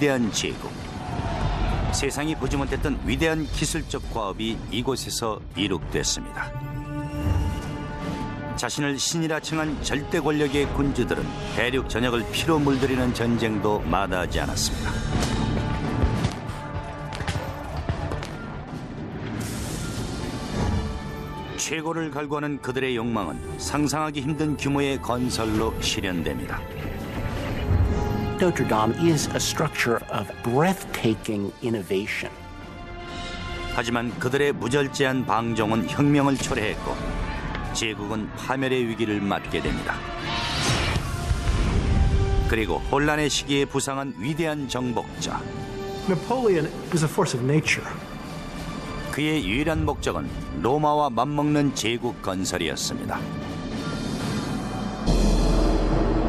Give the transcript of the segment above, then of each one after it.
위대한 제국. 세상이 보지 못했던 위대한 기술적 과업이 이곳에서 이룩됐습니다. 자신을 신이라 칭한 절대 권력의 군주들은 대륙 전역을 피로 물들이는 전쟁도 마다하지 않았습니다. 최고를 갈구하는 그들의 욕망은 상상하기 힘든 규모의 건설로 실현됩니다. Notre Dame is a structure of breathtaking innovation. 하지만 그들의 무절제한 방종은 혁명을 초래했고 제국은 파멸의 위기를 맞게 됩니다. 그리고 혼란의 시기에 부상한 위대한 정복자. Napoleon is a force of nature. 그의 유일한 목적은 로마와 맞먹는 제국 건설이었습니다.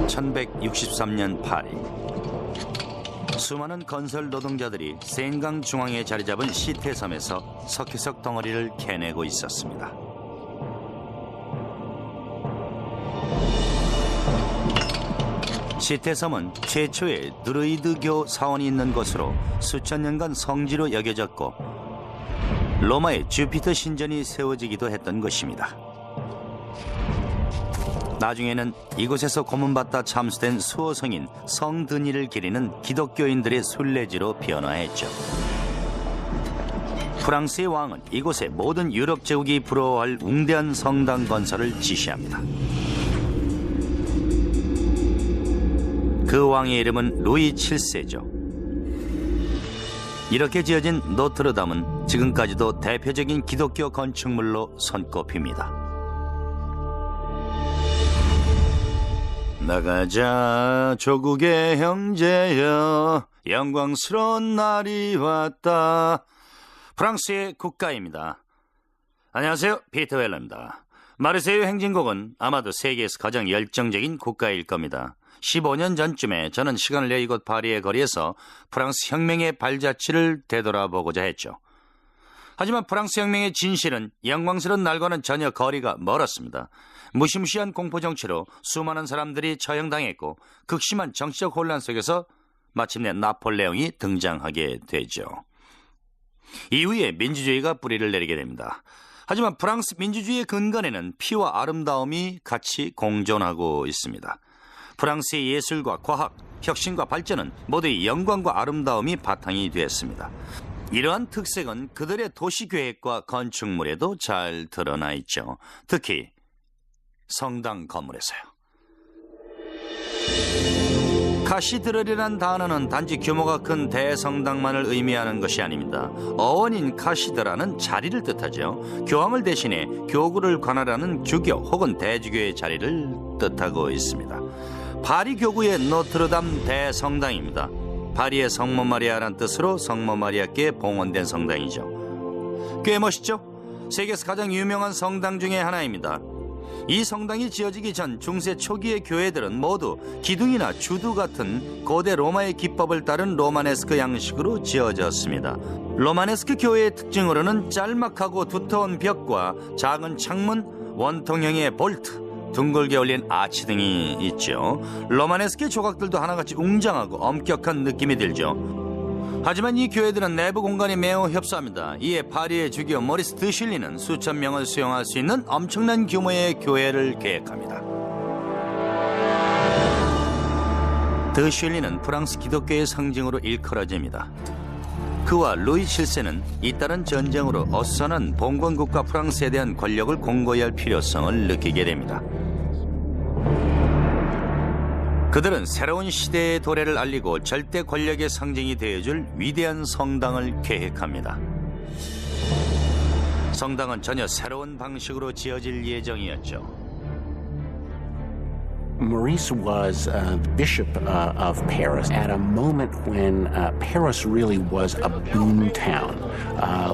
1163년 파리. 수많은 건설 노동자들이 세인강 중앙에 자리 잡은 시태섬에서 석회석 덩어리를 캐내고 있었습니다. 시태섬은 최초의 드루이드교 사원이 있는 곳으로 수천 년간 성지로 여겨졌고 로마의 주피터 신전이 세워지기도 했던 것입니다. 나중에는 이곳에서 고문받다 참수된 수호성인 성드니를 기리는 기독교인들의 순례지로 변화했죠. 프랑스의 왕은 이곳에 모든 유럽 제국이 부러워할 웅대한 성당 건설을 지시합니다. 그 왕의 이름은 루이 7세죠. 이렇게 지어진 노트르담은 지금까지도 대표적인 기독교 건축물로 손꼽힙니다. 나가자 조국의 형제여, 영광스러운 날이 왔다. 프랑스의 국가입니다. 안녕하세요, 피터 웰러입니다. 마르세유 행진곡은 아마도 세계에서 가장 열정적인 국가일 겁니다. 15년 전쯤에 저는 시간을 내 이곳 파리의 거리에서 프랑스 혁명의 발자취를 되돌아보고자 했죠. 하지만 프랑스 혁명의 진실은 영광스러운 날과는 전혀 거리가 멀었습니다. 무시무시한 공포 정치로 수많은 사람들이 처형당했고 극심한 정치적 혼란 속에서 마침내 나폴레옹이 등장하게 되죠. 이후에 민주주의가 뿌리를 내리게 됩니다. 하지만 프랑스 민주주의의 근간에는 피와 아름다움이 같이 공존하고 있습니다. 프랑스의 예술과 과학, 혁신과 발전은 모두의 영광과 아름다움이 바탕이 되었습니다. 이러한 특색은 그들의 도시계획과 건축물에도 잘 드러나 있죠. 특히 성당 건물에서요. 카시드럴이란 단어는 단지 규모가 큰 대성당만을 의미하는 것이 아닙니다. 어원인 카시드라는 자리를 뜻하죠. 교황을 대신해 교구를 관할하는 주교 혹은 대주교의 자리를 뜻하고 있습니다. 파리 교구의 노트르담 대성당입니다. 파리의 성모 마리아란 뜻으로 성모 마리아께 봉헌된 성당이죠. 꽤 멋있죠? 세계에서 가장 유명한 성당 중에 하나입니다. 이 성당이 지어지기 전 중세 초기의 교회들은 모두 기둥이나 주두 같은 고대 로마의 기법을 따른 로마네스크 양식으로 지어졌습니다. 로마네스크 교회의 특징으로는 짤막하고 두터운 벽과 작은 창문, 원통형의 볼트, 둥글게 올린 아치 등이 있죠. 로마네스크의 조각들도 하나같이 웅장하고 엄격한 느낌이 들죠. 하지만 이 교회들은 내부 공간이 매우 협소합니다. 이에 파리의 주교 모리스 드슐리는 수천 명을 수용할 수 있는 엄청난 규모의 교회를 계획합니다. 드슐리는 프랑스 기독교의 상징으로 일컬어집니다. 그와 루이 7세는 잇따른 전쟁으로 어수선한 봉건국가 프랑스에 대한 권력을 공고히 할 필요성을 느끼게 됩니다. 그들은 새로운 시대의 도래를 알리고 절대 권력의 상징이 되어줄 위대한 성당을 계획합니다. 성당은 전혀 새로운 방식으로 지어질 예정이었죠. Maurice was the bishop of Paris at a moment when Paris really was a boom town.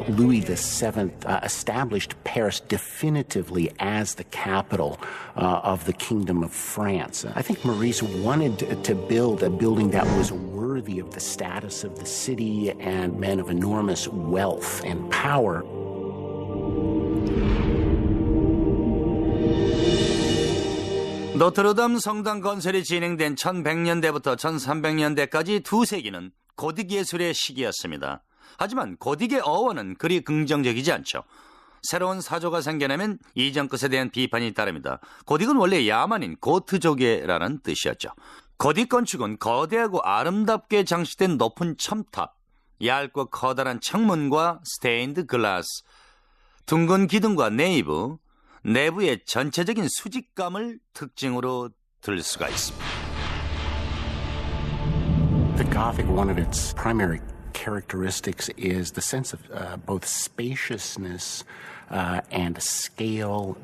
Louis VII established Paris definitively as the capital of the Kingdom of France. I think Maurice wanted to build a building that was worthy of the status of the city and men of enormous wealth and power. 노트르담 성당 건설이 진행된 1100년대부터 1300년대까지 두 세기는 고딕 예술의 시기였습니다. 하지만 고딕의 어원은 그리 긍정적이지 않죠. 새로운 사조가 생겨나면 이전 것에 대한 비판이 따릅니다. 고딕은 원래 야만인 고트족이라는 뜻이었죠. 고딕 건축은 거대하고 아름답게 장식된 높은 첨탑, 얇고 커다란 창문과 스테인드 글라스, 둥근 기둥과 네이브, 내부의 전체적인 수직감을 특징으로 들 수가 있습니다. The Gothic, one of its primary characteristics is the sense of both spaciousness and scale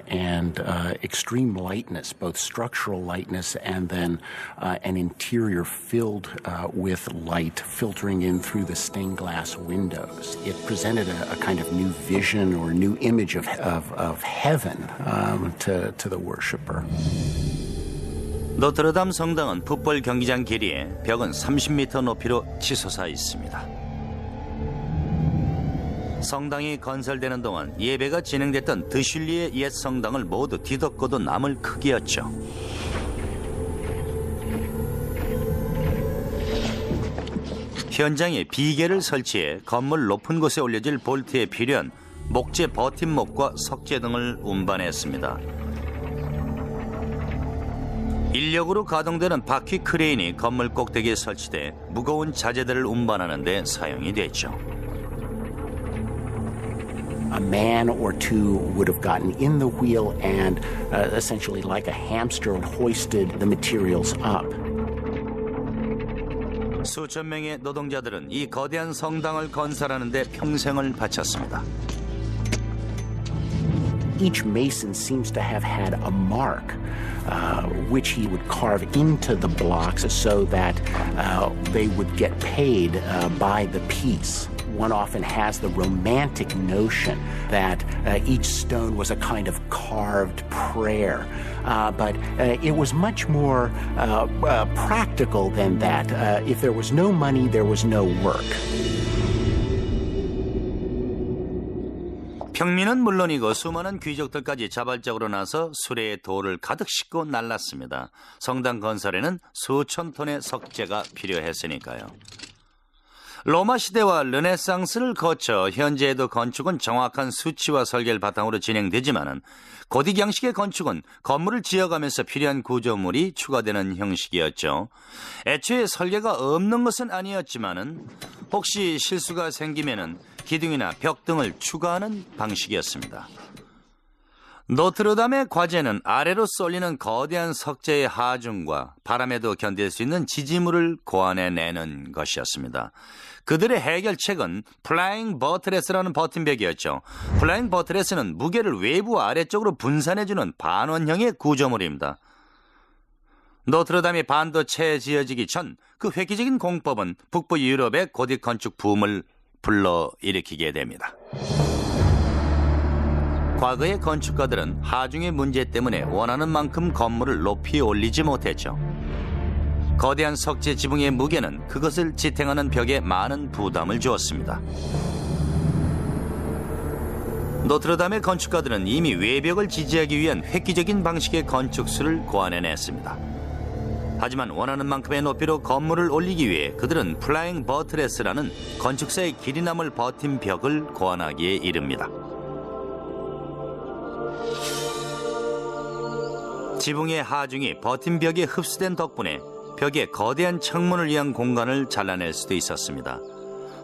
and extreme lightness, both structural lightness and then an interior filled with light filtering in through the stained glass windows. It presented a kind of new vision or new image of heaven to the worshiper. 노트르담 성당은 풋볼 경기장 길이에 벽은 30m 높이로 치솟아 있습니다. 성당이 건설되는 동안 예배가 진행됐던 드슐리의 옛 성당을 모두 뒤덮고도 남을 크기였죠. 현장에 비계를 설치해 건물 높은 곳에 올려질 볼트에 필요한 목재 버팀목과 석재 등을 운반했습니다. 인력으로 가동되는 바퀴 크레인이 건물 꼭대기에 설치돼 무거운 자재들을 운반하는 데 사용이 됐죠. A man or two would have gotten in the wheel and essentially like a hamster hoisted the materials up. 수천 명의 노동자들은 이 거대한 성당을 건설하는 데 평생을 바쳤습니다. Each mason seems to have had a mark which he would carve into the blocks so that they would get paid by the piece. One often has the romantic notion that each stone was a kind of carved prayer, but it was much more practical than that. If there was no money, there was no work. 평민은 물론이고 수많은 귀족들까지 자발적으로 나서 수레에 돌을 가득 싣고 날랐습니다. 성당 건설에는 수천 톤의 석재가 필요했으니까요. 로마 시대와 르네상스를 거쳐 현재에도 건축은 정확한 수치와 설계를 바탕으로 진행되지만은 고딕 양식의 건축은 건물을 지어가면서 필요한 구조물이 추가되는 형식이었죠. 애초에 설계가 없는 것은 아니었지만은 혹시 실수가 생기면은 기둥이나 벽 등을 추가하는 방식이었습니다. 노트르담의 과제는 아래로 쏠리는 거대한 석재의 하중과 바람에도 견딜 수 있는 지지물을 고안해내는 것이었습니다. 그들의 해결책은 플라잉 버트레스라는 버팀벽이었죠. 플라잉 버트레스는 무게를 외부와 아래쪽으로 분산해주는 반원형의 구조물입니다. 노트르담이 반도체에 지어지기 전 그 획기적인 공법은 북부 유럽의 고딕 건축 붐을 불러일으키게 됩니다. 과거의 건축가들은 하중의 문제 때문에 원하는 만큼 건물을 높이 올리지 못했죠. 거대한 석재 지붕의 무게는 그것을 지탱하는 벽에 많은 부담을 주었습니다. 노트르담의 건축가들은 이미 외벽을 지지하기 위한 획기적인 방식의 건축술을 고안해냈습니다. 하지만 원하는 만큼의 높이로 건물을 올리기 위해 그들은 플라잉 버트레스라는 건축사의 길이 남을 버틴 벽을 고안하기에 이릅니다. 지붕의 하중이 버틴 벽에 흡수된 덕분에 벽에 거대한 창문을 위한 공간을 잘라낼 수도 있었습니다.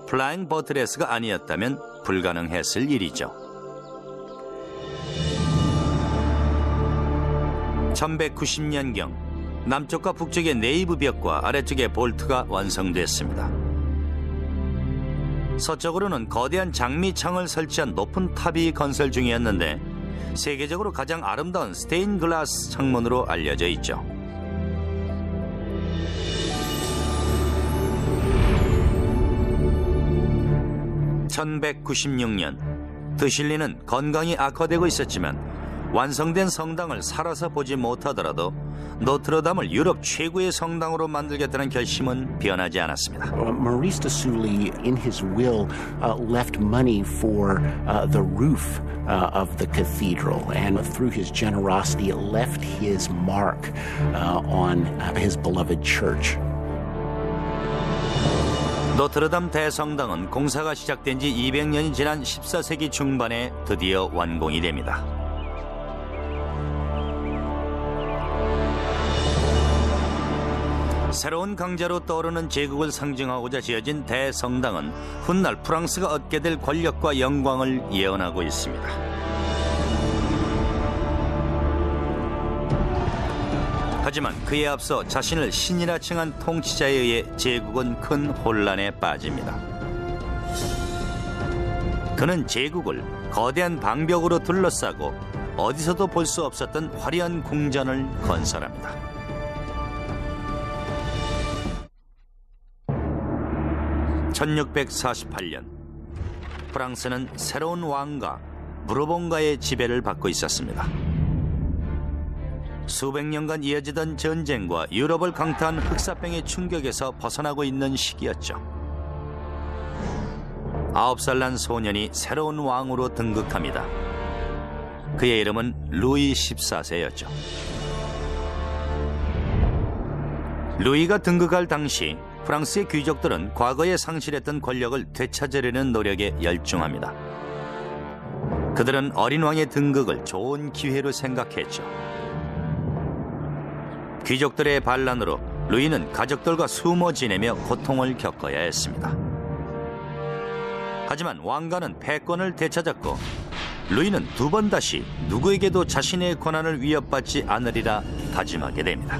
플라잉 버트레스가 아니었다면 불가능했을 일이죠. 1190년경 남쪽과 북쪽의 네이브 벽과 아래쪽의 볼트가 완성됐습니다. 서쪽으로는 거대한 장미창을 설치한 높은 탑이 건설 중이었는데 세계적으로 가장 아름다운 스테인 글라스 창문으로 알려져 있죠. (1196년) 드슐리는 건강이 악화되고 있었지만 완성된 성당을 살아서 보지 못하더라도 노트르담을 유럽 최고의 성당으로 만들겠다는 결심은 변하지 않았습니다. Maurice de Sully, in his will, left money for the roof of the cathedral, and through his generosity, left his mark on his beloved church. 노트르담 대성당은 공사가 시작된 지 200년이 지난 14세기 중반에 드디어 완공이 됩니다. 새로운 강자로 떠오르는 제국을 상징하고자 지어진 대성당은 훗날 프랑스가 얻게 될 권력과 영광을 예언하고 있습니다. 하지만 그에 앞서 자신을 신이라 칭한 통치자에 의해 제국은 큰 혼란에 빠집니다. 그는 제국을 거대한 방벽으로 둘러싸고 어디서도 볼 수 없었던 화려한 궁전을 건설합니다. (1648년) 프랑스는 새로운 왕가 무르봉가의 지배를 받고 있었습니다. 수백 년간 이어지던 전쟁과 유럽을 강타한 흑사병의 충격에서 벗어나고 있는 시기였죠. 9살 난 소년이 새로운 왕으로 등극합니다. 그의 이름은 루이 14세였죠. 루이가 등극할 당시 프랑스의 귀족들은 과거에 상실했던 권력을 되찾으려는 노력에 열중합니다. 그들은 어린 왕의 등극을 좋은 기회로 생각했죠. 귀족들의 반란으로 루이는 가족들과 숨어 지내며 고통을 겪어야 했습니다. 하지만 왕가는 패권을 되찾았고 루이는 두 번 다시 누구에게도 자신의 권한을 위협받지 않으리라 다짐하게 됩니다.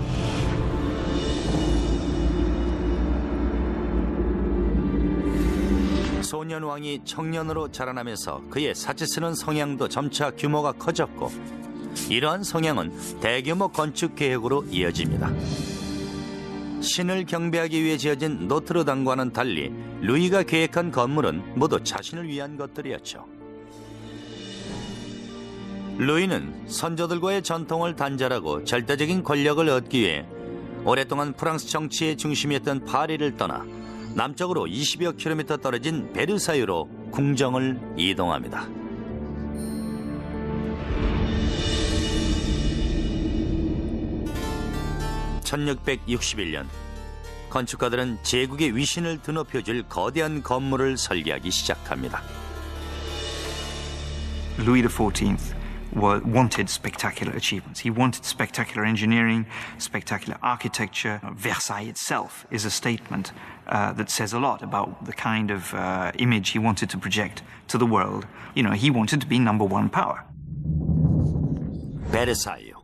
소년 왕이 청년으로 자라나면서 그의 사치스러운 성향도 점차 규모가 커졌고 이러한 성향은 대규모 건축 계획으로 이어집니다. 신을 경배하기 위해 지어진 노트르담과는 달리 루이가 계획한 건물은 모두 자신을 위한 것들이었죠. 루이는 선조들과의 전통을 단절하고 절대적인 권력을 얻기 위해 오랫동안 프랑스 정치의 중심이었던 파리를 떠나 남쪽으로 20여 킬로미터 떨어진 베르사유로 궁정을 이동합니다. (1661년) 건축가들은 제국의 위신을 드높여줄 거대한 건물을 설계하기 시작합니다. Louis XIV wanted spectacular achievements. He wanted spectacular engineering, spectacular architecture. Versailles itself is a statement that says a lot about the kind of image he wanted to project to the world. You know, he wanted to be number one power. 베르사유.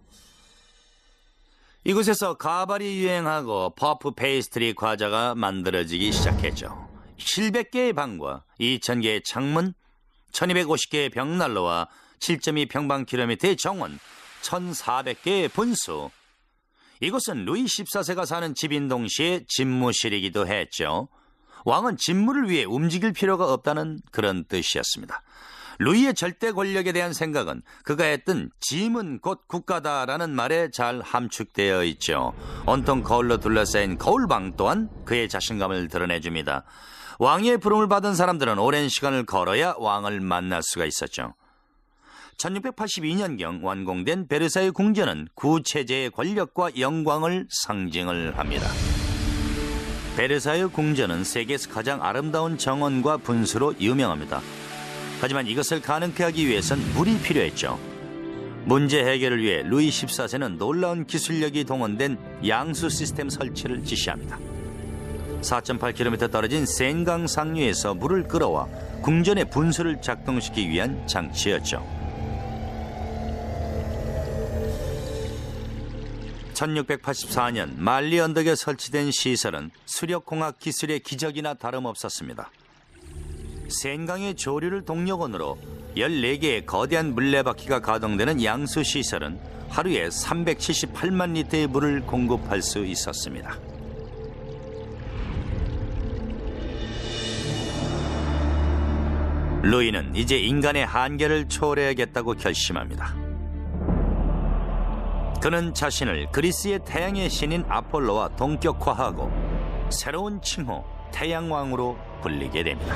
이곳에서 가발이 유행하고 퍼프 페이스트리 과자가 만들어지기 시작했죠. 700개의 방과 2000개의 창문, 1250개의 벽난로와 7.2 평방킬로미터의 정원, 1400개의 분수. 이곳은 루이 14세가 사는 집인 동시에 집무실이기도 했죠. 왕은 집무를 위해 움직일 필요가 없다는 그런 뜻이었습니다. 루이의 절대 권력에 대한 생각은 그가 했던 짐은 곧 국가다라는 말에 잘 함축되어 있죠. 온통 거울로 둘러싸인 거울방 또한 그의 자신감을 드러내줍니다. 왕의 부름을 받은 사람들은 오랜 시간을 걸어야 왕을 만날 수가 있었죠. 1682년경 완공된 베르사유 궁전은 구체제의 권력과 영광을 상징을 합니다. 베르사유 궁전은 세계에서 가장 아름다운 정원과 분수로 유명합니다. 하지만 이것을 가능케 하기 위해선 물이 필요했죠. 문제 해결을 위해 루이 14세는 놀라운 기술력이 동원된 양수 시스템 설치를 지시합니다. 4.8km 떨어진 센강 상류에서 물을 끌어와 궁전의 분수를 작동시키기 위한 장치였죠. 1684년 말리 언덕에 설치된 시설은 수력공학 기술의 기적이나 다름없었습니다. 센강의 조류를 동력원으로 14개의 거대한 물레바퀴가 가동되는 양수시설은 하루에 378만 리터의 물을 공급할 수 있었습니다. 루이는 이제 인간의 한계를 초월해야겠다고 결심합니다. 그는 자신을 그리스의 태양의 신인 아폴로와 동격화하고 새로운 칭호 태양왕으로 불리게 됩니다.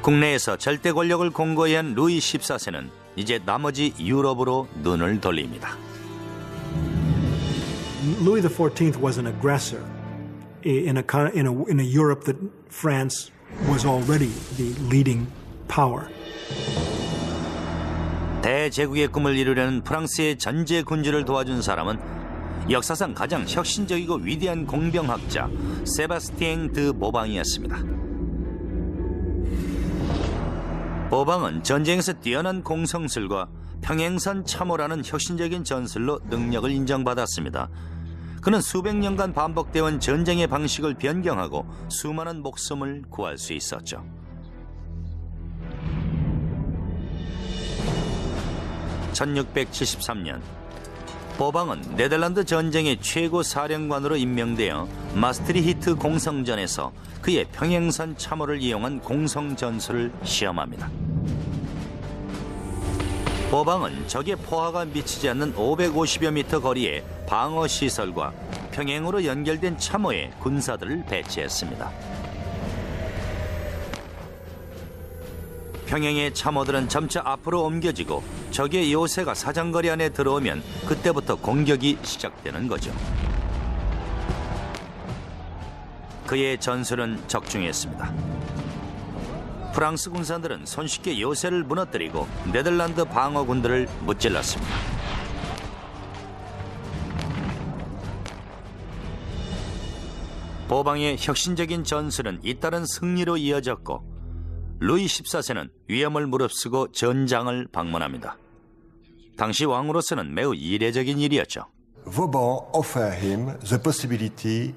국내에서 절대 권력을 공고히 한 루이 14세는 이제 나머지 유럽으로 눈을 돌립니다. Louis XIV was an aggressor in a Europe that France was already the leading power. 대제국의 꿈을 이루려는 프랑스의 전제 군주를 도와준 사람은 역사상 가장 혁신적이고 위대한 공병학자 세바스티엥 드 보방이었습니다. 보방은 전쟁에서 뛰어난 공성술과 평행선 참호라는 혁신적인 전술로 능력을 인정받았습니다. 그는 수백 년간 반복되어온 전쟁의 방식을 변경하고 수많은 목숨을 구할 수 있었죠. (1673년) 보방은 네덜란드 전쟁의 최고 사령관으로 임명되어 마스트리히트 공성전에서 그의 평행선 참호를 이용한 공성전술을 시험합니다. 보방은 적의 포화가 미치지 않는 550여 미터 거리의 방어시설과 평행으로 연결된 참호에 군사들을 배치했습니다. 평행의 참호들은 점차 앞으로 옮겨지고 적의 요새가 사정거리 안에 들어오면 그때부터 공격이 시작되는 거죠. 그의 전술은 적중했습니다. 프랑스 군사들은 손쉽게 요새를 무너뜨리고 네덜란드 방어군들을 무찔렀습니다. 보방의 혁신적인 전술은 잇따른 승리로 이어졌고 루이 14세는 위험을 무릅쓰고 전장을 방문합니다. 당시 왕으로서는 매우 이례적인 일이었죠. Vauban offered him the possibility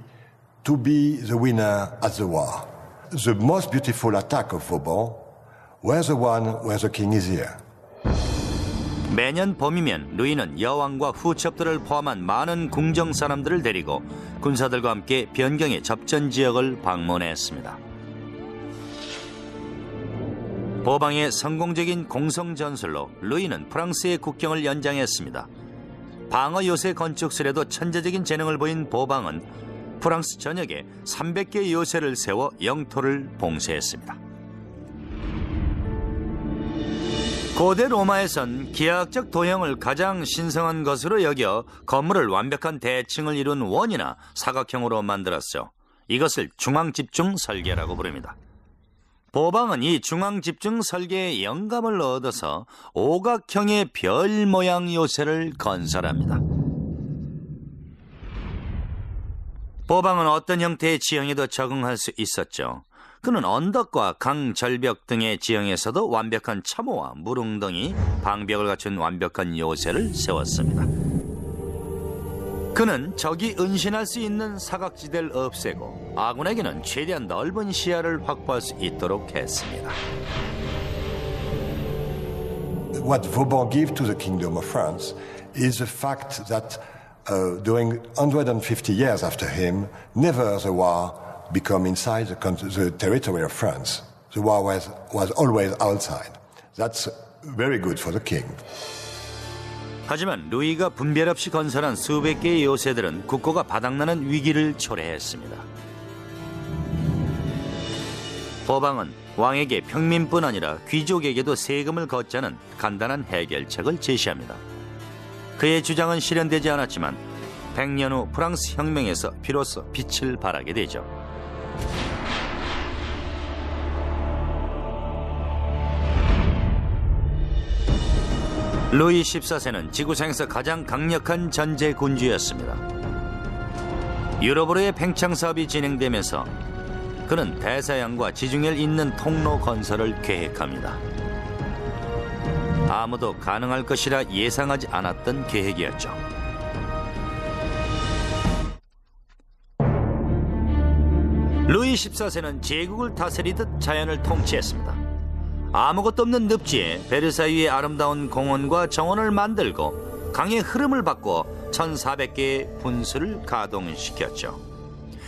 to be the winner at the war. The most beautiful attack of Vauban was the one where the king is here. 매년 봄이면 루이는 여왕과 후첩들을 포함한 많은 궁정 사람들을 데리고 군사들과 함께 변경의 접전 지역을 방문했습니다. 보방의 성공적인 공성 전술로 루이는 프랑스의 국경을 연장했습니다. 방어 요새 건축술에도 천재적인 재능을 보인 보방은 프랑스 전역에 300개의 요새를 세워 영토를 봉쇄했습니다. 고대 로마에선 기하학적 도형을 가장 신성한 것으로 여겨 건물을 완벽한 대칭을 이룬 원이나 사각형으로 만들었죠. 이것을 중앙집중 설계라고 부릅니다. 보방은 이 중앙집중 설계의 영감을 얻어서 오각형의 별 모양 요새를 건설합니다. 보방은 어떤 형태의 지형에도 적응할 수 있었죠. 그는 언덕과 강, 절벽 등의 지형에서도 완벽한 참호와 무릉덩이, 방벽을 갖춘 완벽한 요새를 세웠습니다. 그는 적이 은신할 수 있는 사각지대를 없애고 아군에게는 최대한 넓은 시야를 확보할 수 있도록 했습니다. What Vauban gave to the Kingdom of France is the fact that during 150 years after him, never the war become inside the territory of France. The war was always outside. That's very good for the king. 하지만 루이가 분별 없이 건설한 수백 개의 요새들은 국고가 바닥나는 위기를 초래했습니다. 보방은 왕에게 평민뿐 아니라 귀족에게도 세금을 걷자는 간단한 해결책을 제시합니다. 그의 주장은 실현되지 않았지만 100년 후 프랑스 혁명에서 비로소 빛을 발하게 되죠. 루이 14세는 지구상에서 가장 강력한 전제 군주였습니다. 유럽으로의 팽창 사업이 진행되면서 그는 대서양과 지중해를 잇는 통로 건설을 계획합니다. 아무도 가능할 것이라 예상하지 않았던 계획이었죠. 루이 14세는 제국을 다스리듯 자연을 통치했습니다. 아무것도 없는 늪지에 베르사유의 아름다운 공원과 정원을 만들고 강의 흐름을 바꿔 1400개의 분수를 가동시켰죠.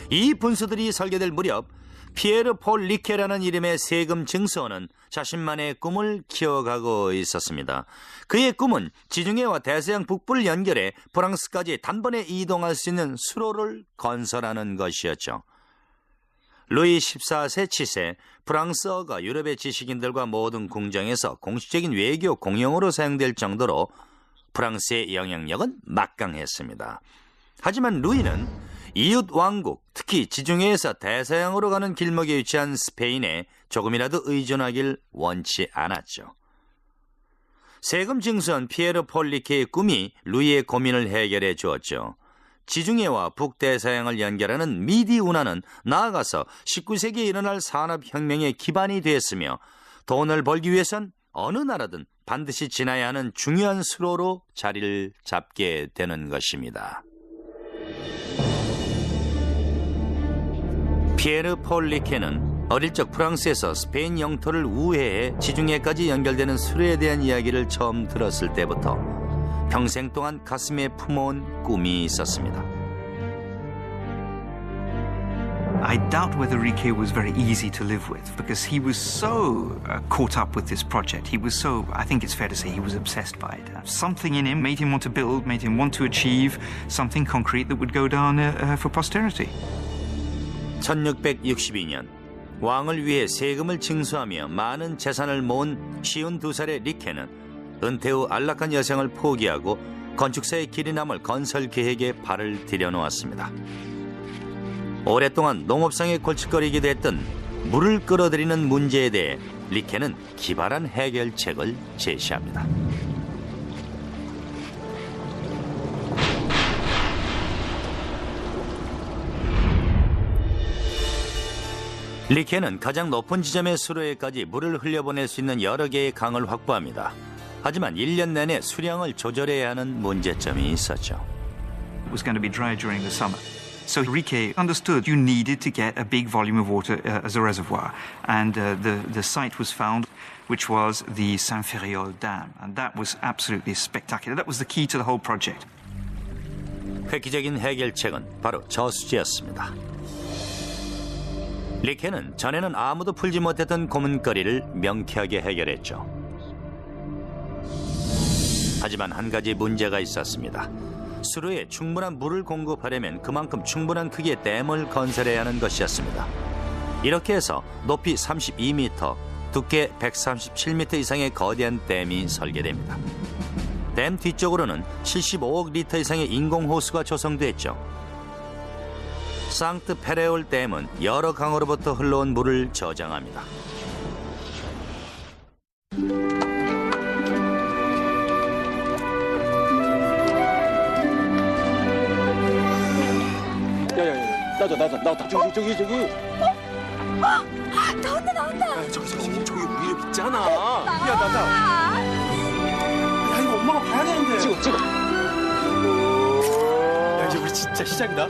이 분수들이 설계될 무렵 피에르 폴 리케라는 이름의 세금 증서원은 자신만의 꿈을 키워가고 있었습니다. 그의 꿈은 지중해와 대서양 북부를 연결해 프랑스까지 단번에 이동할 수 있는 수로를 건설하는 것이었죠. 루이 14세 치세, 프랑스어가 유럽의 지식인들과 모든 궁정에서 공식적인 외교 공용어로 사용될 정도로 프랑스의 영향력은 막강했습니다. 하지만 루이는 이웃 왕국, 특히 지중해에서 대서양으로 가는 길목에 위치한 스페인에 조금이라도 의존하길 원치 않았죠. 세금 징수한 피에르 폴리케의 꿈이 루이의 고민을 해결해 주었죠. 지중해와 북대서양을 연결하는 미디 운하는 나아가서 19세기에 일어날 산업혁명의 기반이 되었으며 돈을 벌기 위해선 어느 나라든 반드시 지나야 하는 중요한 수로로 자리를 잡게 되는 것입니다. 피에르 폴리케는 어릴 적 프랑스에서 스페인 영토를 우회해 지중해까지 연결되는 수로에 대한 이야기를 처음 들었을 때부터 평생 동안 가슴에 품어온 꿈이 있었습니다. I doubt whether Riquet was very easy to live with because he was so caught up with this project. He was so, I think it's fair to say, he was obsessed by it. Something in him made him want to build, made him want to achieve something concrete that would go down for posterity. 1662년 왕을 위해 세금을 징수하며 많은 재산을 모은 52살의 리케는 은퇴 후 안락한 여생을 포기하고 건축사의 길이 남을 건설 계획에 발을 들여놓았습니다. 오랫동안 농업상에 골칫거리기도 했던 물을 끌어들이는 문제에 대해 리케는 기발한 해결책을 제시합니다. 리케는 가장 높은 지점의 수로에까지 물을 흘려보낼 수 있는 여러 개의 강을 확보합니다. 하지만 1년 내내 수량을 조절해야 하는 문제점이 있었죠. It was going to be dry during the summer. So Riquet understood you needed to get a big volume of water as a reservoir. And the site was found, which was the Saint-Ferréol Dam. And that was absolutely spectacular. That was the key to the whole project. 획기적인 해결책은 바로 저수지였습니다. 리케는 전에는 아무도 풀지 못했던 고문거리를 명쾌하게 해결했죠. 하지만 한 가지 문제가 있었습니다. 수로에 충분한 물을 공급하려면 그만큼 충분한 크기의 댐을 건설해야 하는 것이었습니다. 이렇게 해서 높이 32m, 두께 137m 이상의 거대한 댐이 설계됩니다. 댐 뒤쪽으로는 75억 리터 이상의 인공호수가 조성됐죠. 상트 페레올 댐은 여러 강으로부터 흘러온 물을 저장합니다. 나왔다. 저기. 나온다. 저기 우리 집 있잖아. 야, 나. 야, 이거 엄마가 봐야 되는데. 찍어. 야, 이제 우리 진짜 시작이다.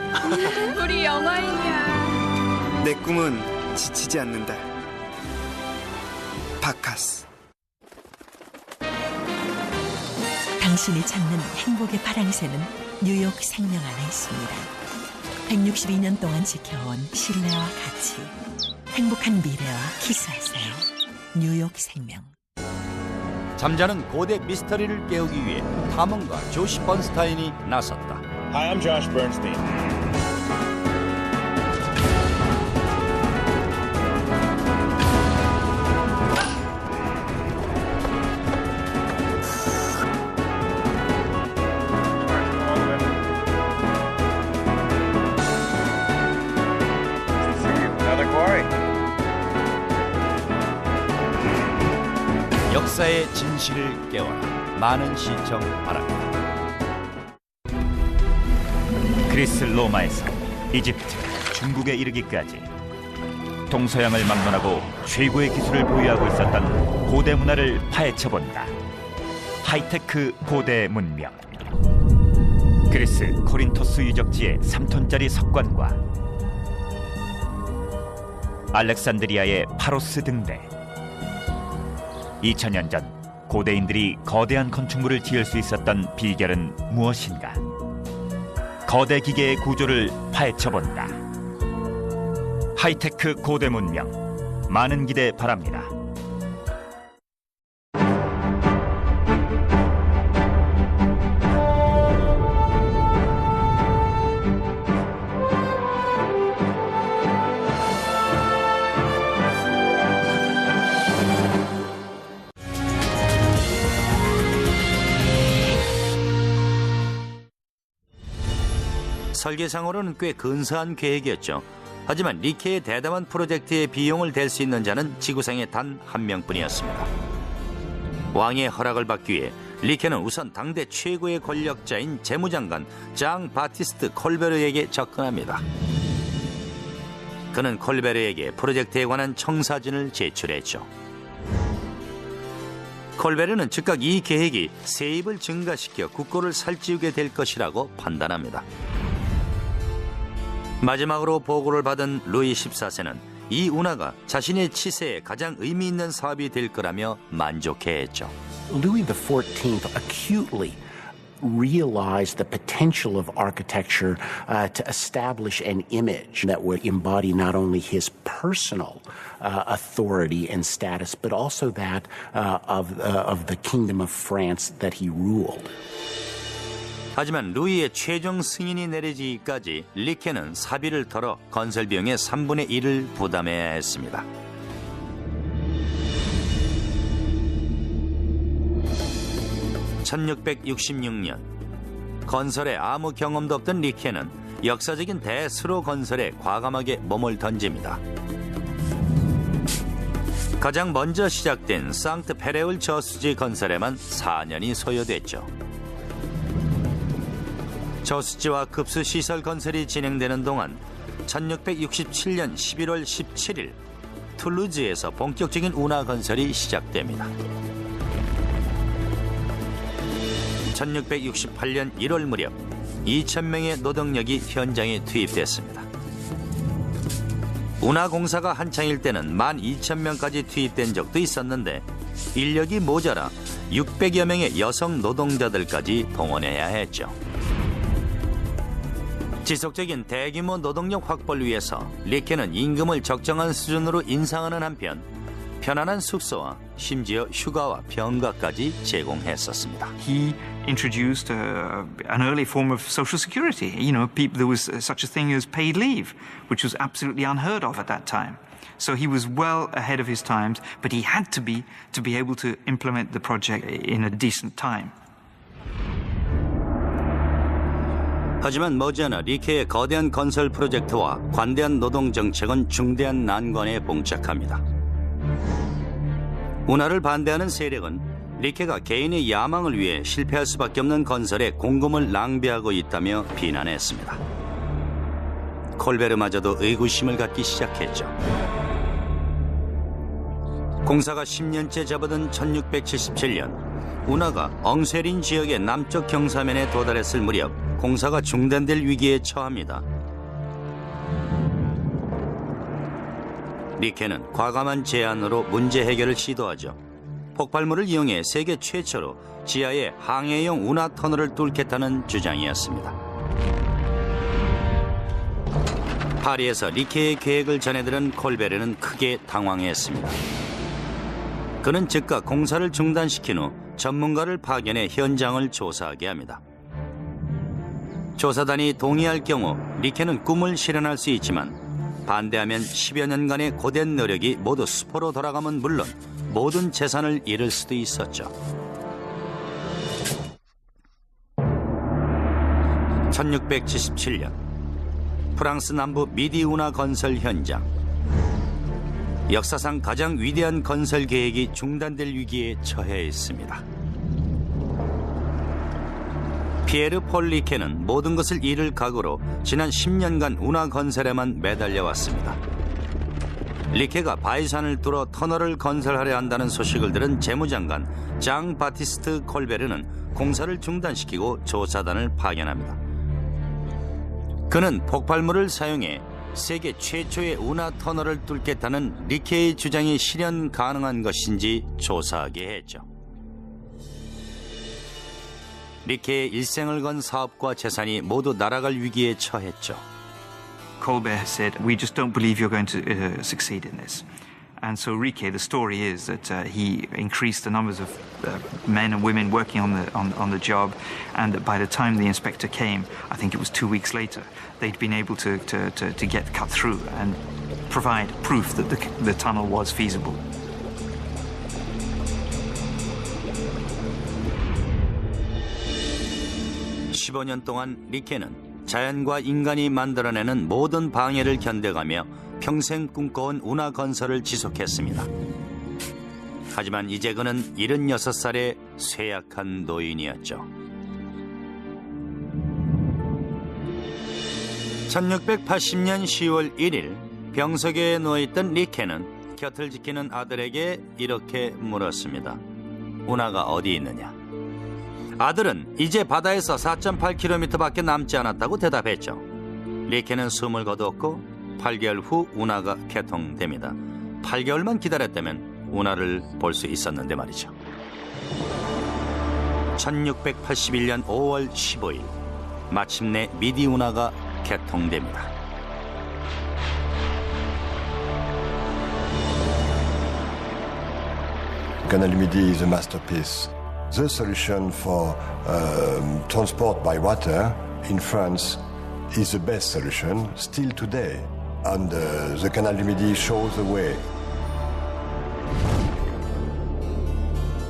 우리 영화인이야. 내 꿈은 지치지 않는다. 바카스. 당신이 찾는 행복의 파랑새는 뉴욕 생명 안에 있습니다. 162년 동안 지켜온 신뢰와 가치, 행복한 미래와 키스하세요. 뉴욕 생명. 잠자는 고대 미스터리를 깨우기 위해 탐험가 조시 번스타인이 나섰다. Hi, I'm Josh Bernstein. 역사의 진실을 깨워라. 많은 시청 바랍니다. 그리스 로마에서 이집트, 중국에 이르기까지 동서양을 막론하고 최고의 기술을 보유하고 있었던 고대 문화를 파헤쳐본다. 하이테크 고대 문명. 그리스 코린토스 유적지의 3톤짜리 석관과 알렉산드리아의 파로스 등대. 2000년 전 고대인들이 거대한 건축물을 지을 수 있었던 비결은 무엇인가? 거대 기계의 구조를 파헤쳐본다. 하이테크 고대 문명, 많은 기대 바랍니다. 설계상으로는 꽤 근사한 계획이었죠. 하지만 리케의 대담한 프로젝트의 비용을 댈 수 있는 자는 지구상에 단 한 명뿐이었습니다. 왕의 허락을 받기 위해 리케는 우선 당대 최고의 권력자인 재무장관 장 바티스트 콜베르에게 접근합니다. 그는 콜베르에게 프로젝트에 관한 청사진을 제출했죠. 콜베르는 즉각 이 계획이 세입을 증가시켜 국고를 살찌우게 될 것이라고 판단합니다. 마지막으로 보고를 받은 루이 14세는 이 운하가 자신의 치세에 가장 의미 있는 사업이 될 거라며 만족해했죠. Louis XIV acutely realized the potential of architecture to establish an image that would embody not only his personal authority and status, but also that of the Kingdom of France that he ruled. 하지만 루이의 최종 승인이 내리기까지 리케는 사비를 털어 건설 비용의 3분의 1을 부담해야 했습니다. (1666년) 건설에 아무 경험도 없던 리케는 역사적인 대수로 건설에 과감하게 몸을 던집니다. 가장 먼저 시작된 상트 페레울 저수지 건설에만 4년이 소요됐죠. 저수지와 급수시설 건설이 진행되는 동안 1667년 11월 17일 툴루즈에서 본격적인 운하 건설이 시작됩니다. 1668년 1월 무렵 2,000명의 노동력이 현장에 투입됐습니다. 운하 공사가 한창일 때는 12,000명까지 투입된 적도 있었는데 인력이 모자라 600여 명의 여성 노동자들까지 동원해야 했죠. 지속적인 대규모 노동력 확보를 위해서 리케는 임금을 적정한 수준으로 인상하는 한편 편안한 숙소와 심지어 휴가와 병가까지 제공했었습니다. He introduced an early form of social security. There was such a thing as paid leave, which was absolutely unheard of at that time. So he was well ahead of his times, but he had to be able to implement the project in a decent time. 하지만 머지않아 리케의 거대한 건설 프로젝트와 관대한 노동 정책은 중대한 난관에 봉착합니다. 운하를 반대하는 세력은 리케가 개인의 야망을 위해 실패할 수밖에 없는 건설에 공금을 낭비하고 있다며 비난했습니다. 콜베르마저도 의구심을 갖기 시작했죠. 공사가 10년째 접어든 1677년 운하가 엉쉐린 지역의 남쪽 경사면에 도달했을 무렵 공사가 중단될 위기에 처합니다. 리케는 과감한 제안으로 문제 해결을 시도하죠. 폭발물을 이용해 세계 최초로 지하에 항해용 운하 터널을 뚫겠다는 주장이었습니다. 파리에서 리케의 계획을 전해들은 콜베르는 크게 당황했습니다. 그는 즉각 공사를 중단시킨 후 전문가를 파견해 현장을 조사하게 합니다. 조사단이 동의할 경우 리케는 꿈을 실현할 수 있지만 반대하면 10여 년간의 고된 노력이 모두 수포로 돌아가면 물론 모든 재산을 잃을 수도 있었죠. 1677년 프랑스 남부 미디 운하 건설 현장. 역사상 가장 위대한 건설 계획이 중단될 위기에 처해 있습니다. 피에르 폴 리케는 모든 것을 잃을 각오로 지난 10년간 운하 건설에만 매달려 왔습니다. 리케가 바이산을 뚫어 터널을 건설하려 한다는 소식을 들은 재무장관 장 바티스트 콜베르는 공사를 중단시키고 조사단을 파견합니다. 그는 폭발물을 사용해 세계 최초의 운하 터널을 뚫겠다는 리케의 주장이 실현 가능한 것인지 조사하게 했죠. 리케의 일생을 건 사업과 재산이 모두 날아갈 위기에 처했죠. Colbert said, "We just don't believe you're going to succeed in this." And so Riquet, the story is that he increased the numbers of men and women working on the job, and that by the time the inspector came, I think it was 2 weeks later, they'd been able to get cut through and provide proof that the tunnel was feasible. (15년) 동안 리케는 자연과 인간이 만들어내는 모든 방해를 견뎌가며 평생 꿈꿔온 운하 건설을 지속했습니다. 하지만 이제 그는 76살의 쇠약한 노인이었죠. 1680년 10월 1일 병석에 누워있던 리케는 곁을 지키는 아들에게 이렇게 물었습니다. 운하가 어디 있느냐? 아들은 이제 바다에서 4.8km밖에 남지 않았다고 대답했죠. 리케는 숨을 거두었고 8개월 후 운하가 개통됩니다. 8개월만 기다렸다면 운하를 볼 수 있었는데 말이죠. 1681년 5월 15일 마침내 미디 운하가 개통됩니다. Canal Midi is a masterpiece. The solution for transport by water in France is the best solution still today. And the Canal du Midi shows the way.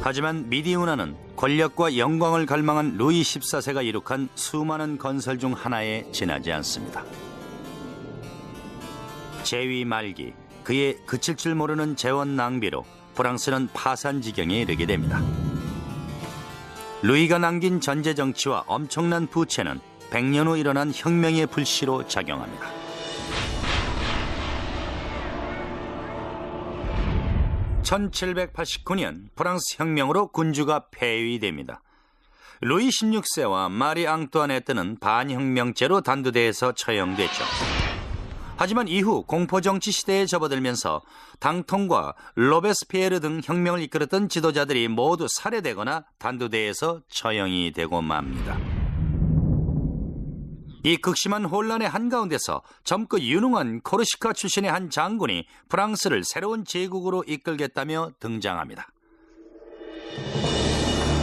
하지만 미디 운하는 권력과 영광을 갈망한 루이 14세가 이룩한 수많은 건설 중 하나에 지나지 않습니다. 재위 말기, 그의 그칠 줄 모르는 재원 낭비로 프랑스는 파산 지경에 이르게 됩니다. 루이가 남긴 전제 정치와 엄청난 부채는 100년 후 일어난 혁명의 불씨로 작용합니다. (1789년) 프랑스 혁명으로 군주가 폐위됩니다. 루이 16세와 마리 앙뚜아네트는 반혁명죄로 단두대에서 처형됐죠. 하지만 이후 공포정치 시대에 접어들면서 당통과 로베스피에르 등 혁명을 이끌었던 지도자들이 모두 살해되거나 단두대에서 처형이 되고 맙니다. 이 극심한 혼란의 한가운데서 젊고 유능한 코르시카 출신의 한 장군이 프랑스를 새로운 제국으로 이끌겠다며 등장합니다.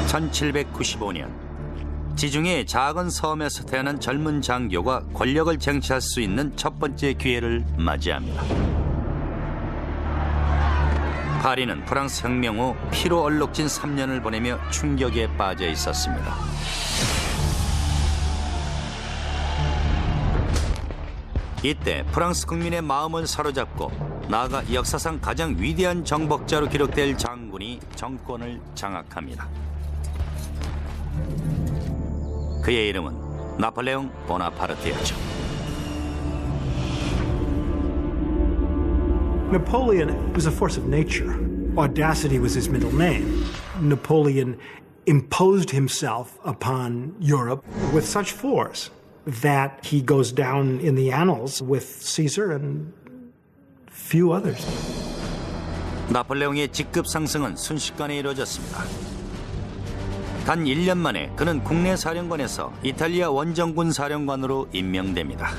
1795년 지중해 작은 섬에서 태어난 젊은 장교가 권력을 쟁취할 수 있는 첫 번째 기회를 맞이합니다. 파리는 프랑스 혁명 후 피로 얼룩진 3년을 보내며 충격에 빠져 있었습니다. 이때 프랑스 국민의 마음을 사로잡고 나아가 역사상 가장 위대한 정복자로 기록될 장군이 정권을 장악합니다. 그의 이름은 나폴레옹 보나파르트였죠. Napoleon was a force of nature. Audacity was his middle name. Napoleon imposed himself upon Europe with such force that he goes down in the annals with Caesar and few others. 나폴레옹의 직급 상승은 순식간에 이루어졌습니다. 단 1년 만에 그는 국내 사령관에서 이탈리아 원정군 사령관으로 임명됩니다.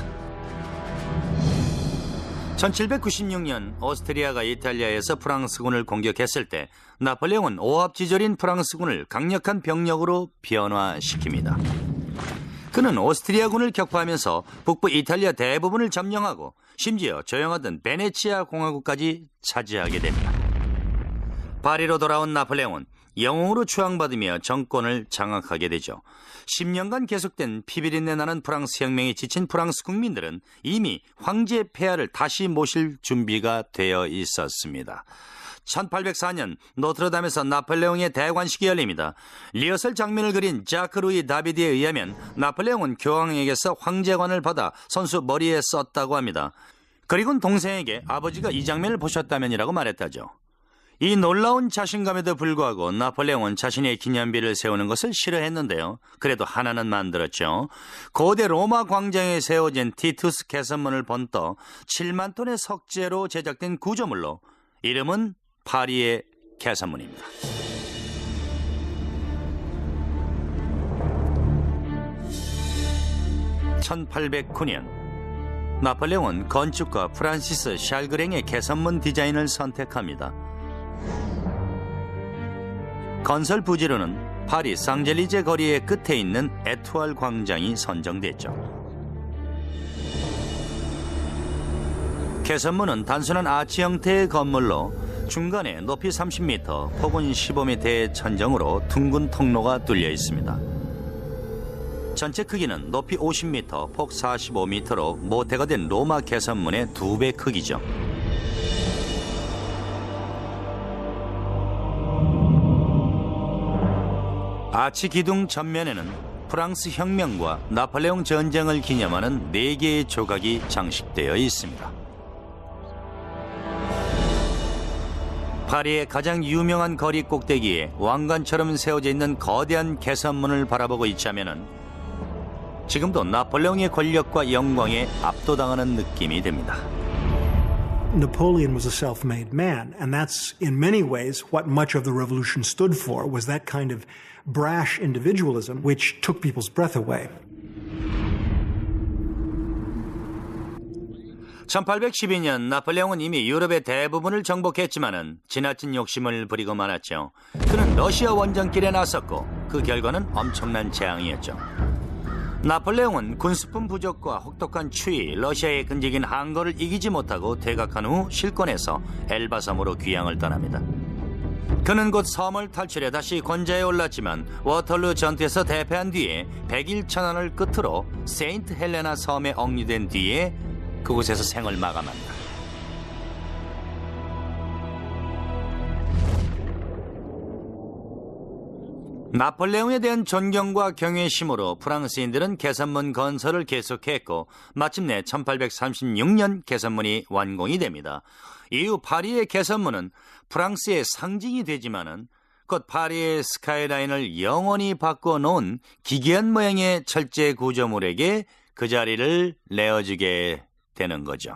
1796년 오스트리아가 이탈리아에서 프랑스군을 공격했을 때 나폴레옹은 오합지졸인 프랑스군을 강력한 병력으로 변화시킵니다. 그는 오스트리아군을 격파하면서 북부 이탈리아 대부분을 점령하고 심지어 조용하던 베네치아 공화국까지 차지하게 됩니다. 파리로 돌아온 나폴레옹은 영웅으로 추앙받으며 정권을 장악하게 되죠. 10년간 계속된 피비린내 나는 프랑스 혁명에 지친 프랑스 국민들은 이미 황제 폐하를 다시 모실 준비가 되어 있었습니다. 1804년 노트르담에서 나폴레옹의 대관식이 열립니다. 리허설 장면을 그린 자크 루이 다비드에 의하면 나폴레옹은 교황에게서 황제관을 받아 선수 머리에 썼다고 합니다. 그리고는 동생에게 아버지가 이 장면을 보셨다면이라고 말했다죠. 이 놀라운 자신감에도 불구하고 나폴레옹은 자신의 기념비를 세우는 것을 싫어했는데요. 그래도 하나는 만들었죠. 고대 로마 광장에 세워진 티투스 개선문을 번떠 7만 톤의 석재로 제작된 구조물로 이름은 파리의 개선문입니다. (1809년) 나폴레옹은 건축가 프란시스 샬그랭의 개선문 디자인을 선택합니다. 건설 부지로는 파리 상젤리제 거리의 끝에 있는 에투알 광장이 선정됐죠. 개선문은 단순한 아치 형태의 건물로 중간에 높이 30m, 폭은 15m의 천정으로 둥근 통로가 뚫려 있습니다. 전체 크기는 높이 50m, 폭 45m로 모태가 된 로마 개선문의 2배 크기죠. 아치 기둥 전면에는 프랑스 혁명과 나폴레옹 전쟁을 기념하는 4개의 조각이 장식되어 있습니다. 파리의 가장 유명한 거리 꼭대기에 왕관처럼 세워져 있는 거대한 개선문을 바라보고 있자면은 지금도 나폴레옹의 권력과 영광에 압도당하는 느낌이 듭니다. Napoleon was a self-made man, and that's in many ways what much of the revolution stood for, was that kind of brash individualism which took people's breath away. 1812년 나폴레옹은 이미 유럽의 대부분을 정복했지만은 지나친 욕심을 부리고 말았죠. 그는 러시아 원정길에 나섰고 그 결과는 엄청난 재앙이었죠. 나폴레옹은 군수품 부족과 혹독한 추위, 러시아의 근직인 항거를 이기지 못하고 퇴각한 후 실권에서 엘바 섬으로 귀향을 떠납니다. 그는 곧 섬을 탈출해 다시 권좌에 올랐지만 워털루 전투에서 대패한 뒤에 100일 천안을 끝으로 세인트 헬레나 섬에 억류된 뒤에 그곳에서 생을 마감합니다. 나폴레옹에 대한 존경과 경외심으로 프랑스인들은 개선문 건설을 계속했고 마침내 1836년 개선문이 완공이 됩니다. 이후 파리의 개선문은 프랑스의 상징이 되지만은 곧 파리의 스카이라인을 영원히 바꿔놓은 기괴한 모양의 철제 구조물에게 그 자리를 내어주게 되는 거죠.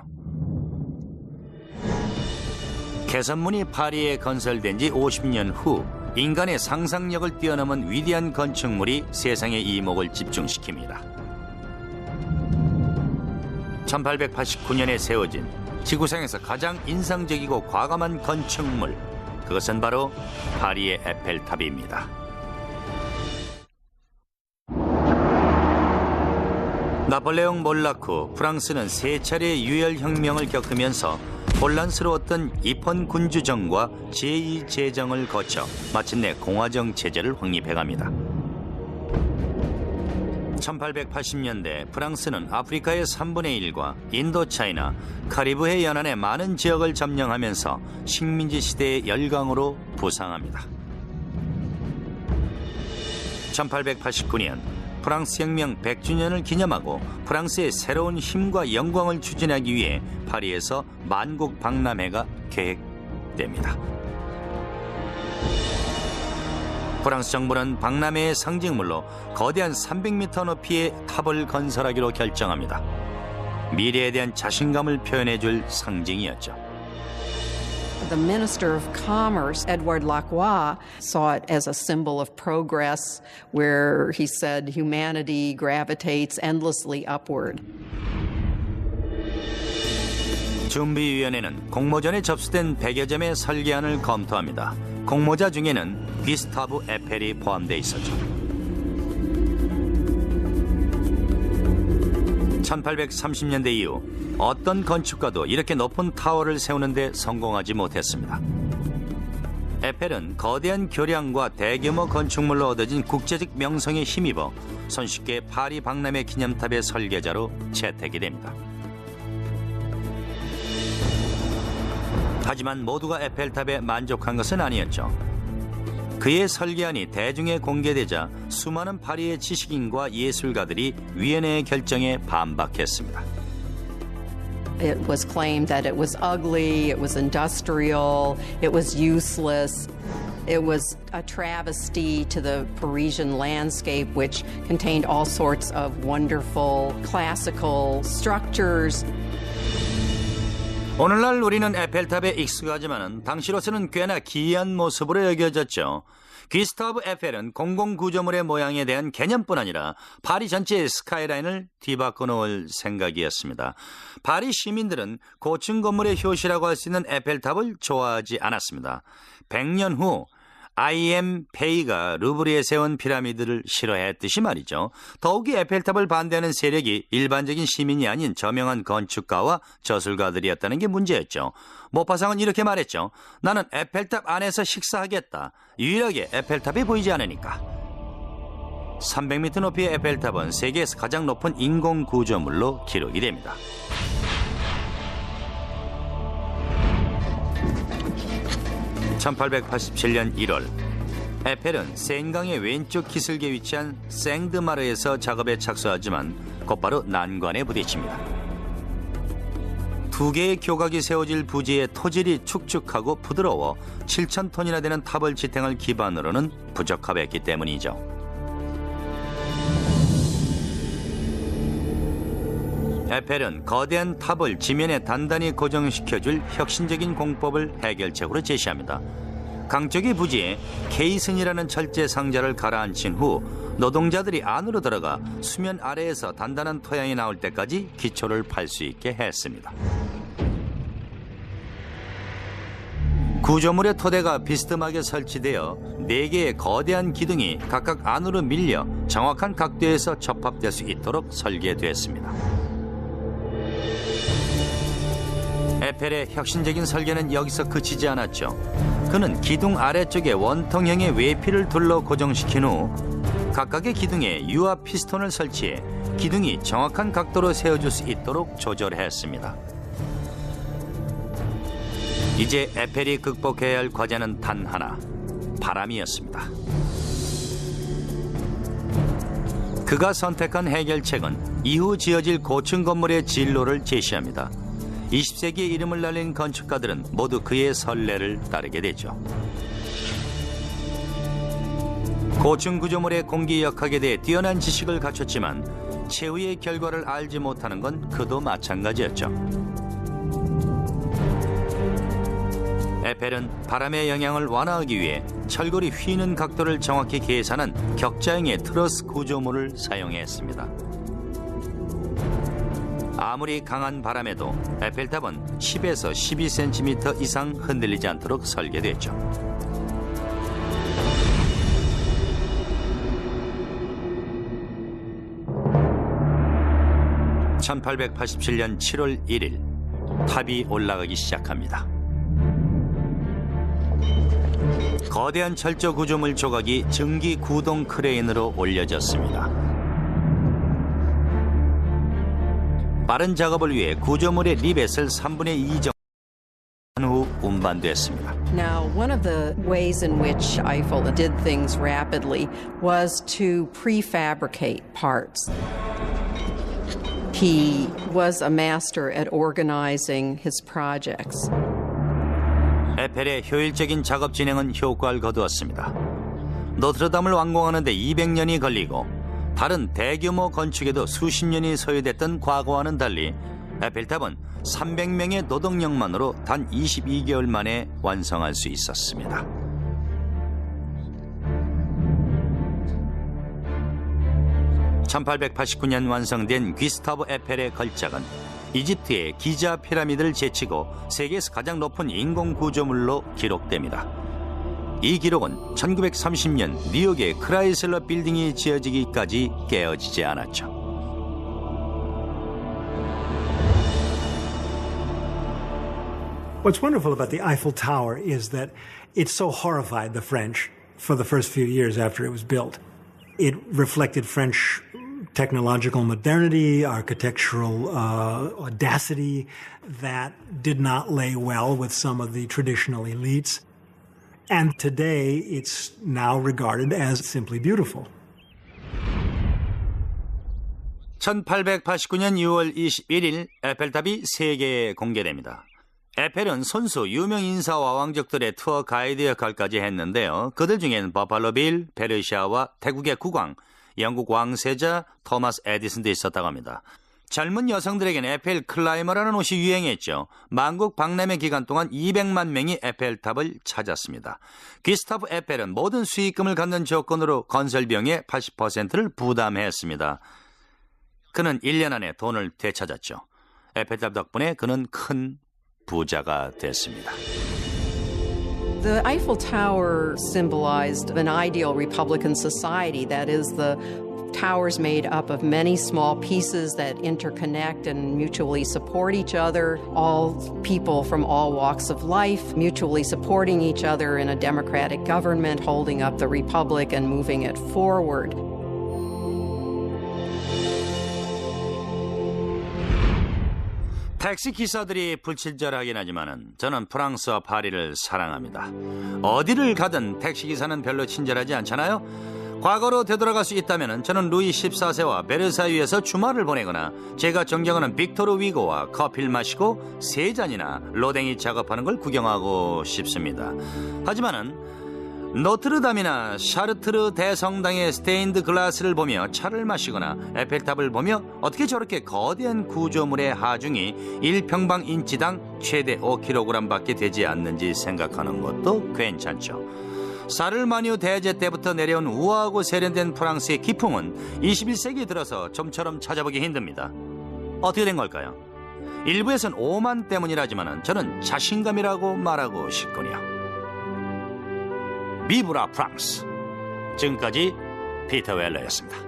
개선문이 파리에 건설된 지 50년 후 인간의 상상력을 뛰어넘은 위대한 건축물이 세상의 이목을 집중시킵니다. 1889년에 세워진 지구상에서 가장 인상적이고 과감한 건축물, 그것은 바로 파리의 에펠탑입니다. 나폴레옹 몰락 후 프랑스는 세 차례의 유혈혁명을 겪으면서 혼란스러웠던 입헌군주정과 제2제정을 거쳐 마침내 공화정 체제를 확립해갑니다. 1880년대 프랑스는 아프리카의 3분의 1과 인도차이나, 카리브해 연안의 많은 지역을 점령하면서 식민지 시대의 열강으로 부상합니다. 1889년 프랑스 혁명 100주년을 기념하고 프랑스의 새로운 힘과 영광을 추진하기 위해 파리에서 만국 박람회가 계획됩니다. 프랑스 정부는 박람회의 상징물로 거대한 300m 높이의 탑을 건설하기로 결정합니다. 미래에 대한 자신감을 표현해줄 상징이었죠. The Minister of Commerce, Edouard Lacroix, saw it as a symbol of progress, where he said humanity gravitates endlessly upward. 준비위원회는 공모전에 접수된 100여 점의 설계안을 검토합니다. 공모자 중에는 기스타브 에펠이 포함되어 있었죠. 1830년대 이후 어떤 건축가도 이렇게 높은 타워를 세우는데 성공하지 못했습니다. 에펠은 거대한 교량과 대규모 건축물로 얻어진 국제적 명성에 힘입어 손쉽게 파리 박람회 기념탑의 설계자로 채택이 됩니다. 하지만 모두가 에펠탑에 만족한 것은 아니었죠. 그의 설계안이 대중에 공개되자 수많은 파리의 지식인과 예술가들이 위원회의 결정에 반박했습니다. It was claimed that it was ugly, it was industrial, it was useless. It was a travesty to the Parisian landscape, which contained all sorts of wonderful classical structures. 오늘날 우리는 에펠탑에 익숙하지만 당시로서는 꽤나 기이한 모습으로 여겨졌죠. 기스타브 에펠은 공공구조물의 모양에 대한 개념뿐 아니라 파리 전체의 스카이라인을 뒤바꿔 놓을 생각이었습니다. 파리 시민들은 고층 건물의 효시라고 할 수 있는 에펠탑을 좋아하지 않았습니다. 100년 후 I.M. 페이가 루브르에 세운 피라미드를 싫어했듯이 말이죠. 더욱이 에펠탑을 반대하는 세력이 일반적인 시민이 아닌 저명한 건축가와 저술가들이었다는 게 문제였죠. 모파상은 이렇게 말했죠. 나는 에펠탑 안에서 식사하겠다. 유일하게 에펠탑이 보이지 않으니까. 300m 높이의 에펠탑은 세계에서 가장 높은 인공 구조물로 기록이 됩니다. (1887년 1월) 에펠은 센강의 왼쪽 기슭에 위치한 생드마르에서 작업에 착수하지만 곧바로 난관에 부딪힙니다. 두 개의 교각이 세워질 부지의 토질이 축축하고 부드러워 7,000톤이나 되는 탑을 지탱할 기반으로는 부적합했기 때문이죠. 에펠은 거대한 탑을 지면에 단단히 고정시켜줄 혁신적인 공법을 해결책으로 제시합니다. 강쪽의 부지에 케이슨이라는 철제 상자를 가라앉힌 후 노동자들이 안으로 들어가 수면 아래에서 단단한 토양이 나올 때까지 기초를 팔 수 있게 했습니다. 구조물의 토대가 비스듬하게 설치되어 4개의 거대한 기둥이 각각 안으로 밀려 정확한 각도에서 접합될 수 있도록 설계됐습니다. 에펠의 혁신적인 설계는 여기서 그치지 않았죠. 그는 기둥 아래쪽에 원통형의 외피를 둘러 고정시킨 후 각각의 기둥에 유압 피스톤을 설치해 기둥이 정확한 각도로 세워줄 수 있도록 조절했습니다. 이제 에펠이 극복해야 할 과제는 단 하나, 바람이었습니다. 그가 선택한 해결책은 이후 지어질 고층 건물의 진로를 제시합니다. 20세기의 이름을 날린 건축가들은 모두 그의 선례를 따르게 되죠. 고층 구조물의 공기역학에 대해 뛰어난 지식을 갖췄지만 최후의 결과를 알지 못하는 건 그도 마찬가지였죠. 에펠은 바람의 영향을 완화하기 위해 철골이 휘는 각도를 정확히 계산한 격자형의 트러스 구조물을 사용했습니다. 아무리 강한 바람에도 에펠탑은 10에서 12cm 이상 흔들리지 않도록 설계됐죠. (1887년 7월 1일) 탑이 올라가기 시작합니다. 거대한 철조 구조물 조각이 증기 구동 크레인으로 올려졌습니다. 빠른 작업을 위해 구조물의 리벳을 3분의 2 정도 한 후 운반됐습니다. Now, one of the ways in which Eiffel did things rapidly was to prefabricate parts. He was a master at organizing his projects. 에펠의 효율적인 작업 진행은 효과를 거두었습니다. 노트르담을 완공하는 데 200년이 걸리고 다른 대규모 건축에도 수십 년이 소요됐던 과거와는 달리 에펠탑은 300명의 노동력만으로 단 22개월 만에 완성할 수 있었습니다. (1889년) 완성된 귀스타브 에펠의 걸작은 이집트의 기자 피라미드를 제치고 세계에서 가장 높은 인공 구조물로 기록됩니다. 이 기록은 1930년 뉴욕의 크라이슬러 빌딩이 지어지기까지 깨어지지 않았죠. What's wonderful about the Eiffel Tower is that it so horrified the French for the first few years after it was built. It reflected French technological modernity, architectural audacity that did not lay well with some of the traditional elites. And today, it's now regarded as simply beautiful. 1889년 6월 21일 에펠탑이 세계에 공개됩니다. 에펠은 손수 유명 인사와 왕족들의 투어 가이드 역할까지 했는데요. 그들 중엔 버팔로 빌, 페르시아와 태국의 국왕, 영국 왕세자 토마스 에디슨도 있었다고 합니다. 젊은 여성들에게는 에펠 클라이머라는 옷이 유행했죠. 만국 박람회 기간 동안 200만 명이 에펠탑을 찾았습니다. 귀스타브 에펠은 모든 수익금을 갖는 조건으로 건설 비용의 80%를 부담했습니다. 그는 1년 안에 돈을 되찾았죠. 에펠탑 덕분에 그는 큰 부자가 됐습니다. The Eiffel Tower symbolized an ideal Republican society, that is, the towers made up of many small pieces that interconnect and mutually support each other, all people from all walks of life mutually supporting each other in a democratic government, holding up the republic and moving it forward. 택시 기사들이 불친절하긴 하지만은 저는 프랑스와 파리를 사랑합니다. 어디를 가든 택시 기사는 별로 친절하지 않잖아요. 과거로 되돌아갈 수 있다면 저는 루이 14세와 베르사유에서 주말을 보내거나 제가 존경하는 빅토르 위고와 커피를 마시고 세 잔이나 로댕이 작업하는 걸 구경하고 싶습니다. 하지만은 노트르담이나 샤르트르 대성당의 스테인드 글라스를 보며 차를 마시거나 에펠탑을 보며 어떻게 저렇게 거대한 구조물의 하중이 1평방인치당 최대 5kg밖에 되지 않는지 생각하는 것도 괜찮죠. 사르마뉴 대제 때부터 내려온 우아하고 세련된 프랑스의 기풍은 21세기 들어서 좀처럼 찾아보기 힘듭니다. 어떻게 된 걸까요? 일부에선 오만 때문이라지만 저는 자신감이라고 말하고 싶군요. 비브라 프랑스. 지금까지 피터 웰러였습니다.